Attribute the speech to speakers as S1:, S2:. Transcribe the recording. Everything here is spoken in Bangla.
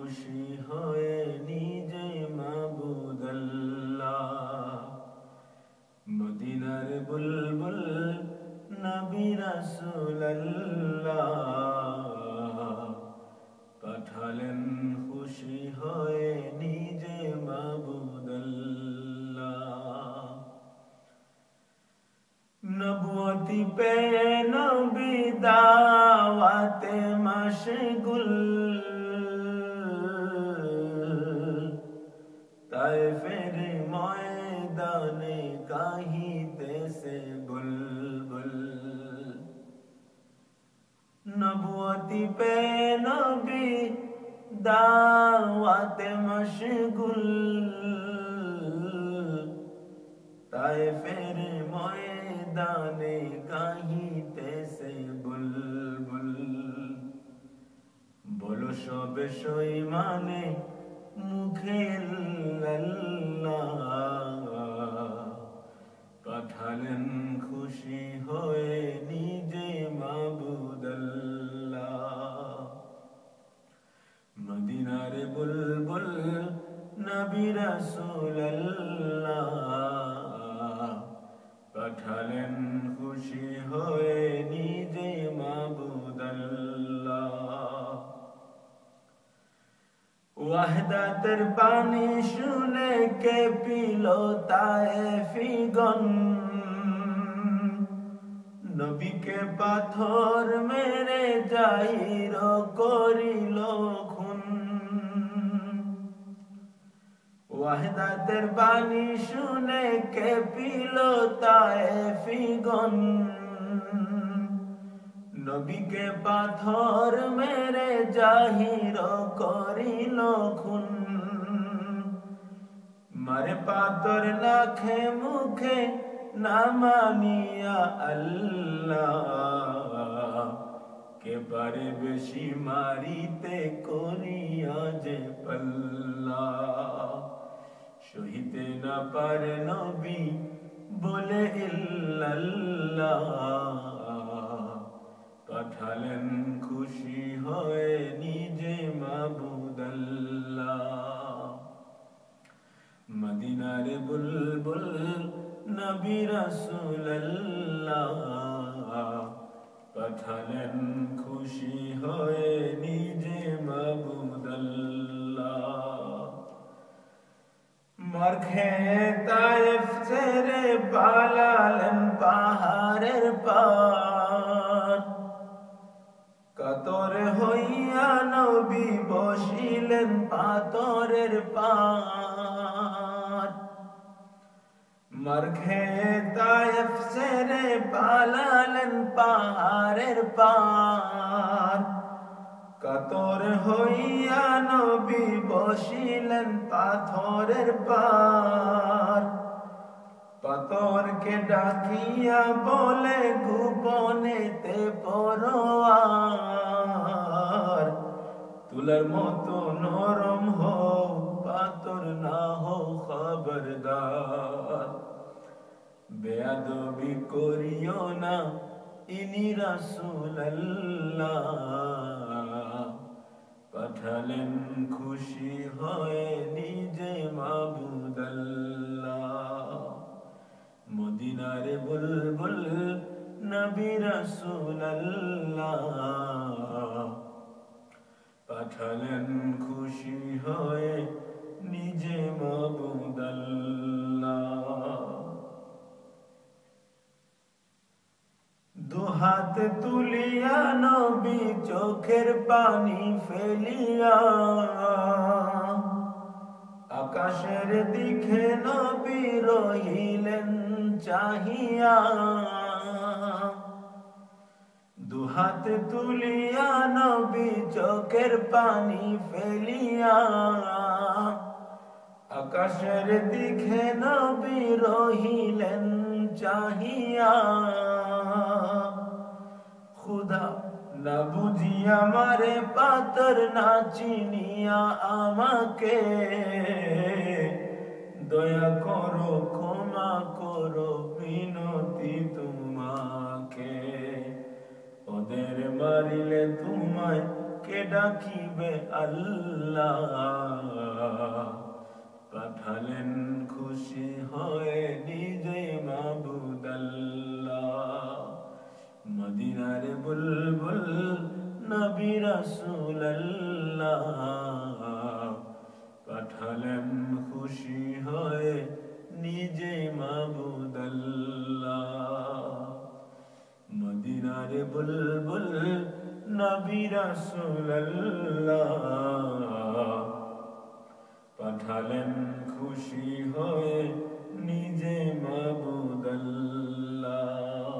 S1: খুশি হয়ে নিজে মাবুদ আল্লাহ। মদিনার বুলবুল নবী রাসূল আল্লাহ পাঠালেন খুশি হয়ে নিজে মাবুদ আল্লাহ। নবুয়তি পে নবী দাওয়াতে মশগুল, তায়েফের ময়দানে গাহিতেছে বুলবুল। নবুয়তি পে নবী দাওয়াতে মশগুল, তায়েফের ময়দানে গাহিতেছে বুলবুল। বলো সবে সইমানে মুখে আল্লাহ পাঠালেন খুশি হয়ে নিজে মাবুদ আল্লাহ। মদিনার বুলবুল নবী রাসূল আল্লাহ পাঠালেন খুশি হয়ে নিজে মাবুদ আল্লাহ। ওয়াহদাতের বাণী শুনে কে পিল তায়েফিগণ, নবীকে পাথর মেরে জাহির করিল খুন। ওয়াহদাতের বাণী শুনে কে পিল তায়েফিগণ, নবীকে পাথর মেরে জাহির করিল খুন। মারে পাথর লাখে মুখে না মানিয়া আল্লাহ, কে পারে বেশি মারিতে করিয়া যে পাল্লা। সহিতে না পারে নবী বলে ইল্লাল্লাহ, পাঠালেন খুশি হয়ে নিজে মাবুদ আল্লাহ। মদিনার বুলবুল নবী রাসূল আল্লাহ পাঠালেন খুশি হয়ে নিজে মাবুদ আল্লাহ। মার খেয়ে তায়েফ ছেড়ে পালালেন পাহাড়ের পার, কাতর হইয়া নবী বসিলেন পাথরের পার। মার খেয়ে তায়েফ ছেড়ে পালালেন পাহাড়ের পার, কাতর হইয়া নবী বসিলেন পাথরের পার। পাথরকে ডাকিয়া বলে গোপনেতে পরোয়ার, তুলার মতো নরম হও পাথর না হও খবরদার। বেয়াদবি করিও না ইনি রাসূল আল্লাহ, পাঠালেন খুশি হয়ে নিজে মাবুদ আল্লাহ। মদিনার বুলবুল নবী রাসূল আল্লাহ পাঠালেন খুশি হয়ে নিজে মাবুদ আল্লাহ। দুহাত তুলিয়া নবী চোখের পানি ফেলিয়া, আকাশের দিকে নবী রহিলেন চাহিয়া। দুহাত তুলিয়া নবী চোখের পানি ফেলিয়া, আকাশের দিকে নবী রহিলেন চাহিয়া। খুদা না বুঝিয়া মারে পাথর না চিনিয়া আমাকে, দয়া করো ক্ষমা করো বিনতি তোমাকে। ওদের মারিলে তোমায় কে ডাকিবে আল্লাহ, পাঠালেন খুশি হয়ে নিজে মাবুদ আল্লাহ। মদিনার বুলবুল নবী রাসূলুল্লাহ, পাঠালেন খুশি হয়ে নিজে মাবুদ আল্লাহ। মদিনার বুলবুল নবী রাসূলুল্লাহ, পাঠালেন খুশি হয়ে নিজে মাবুদ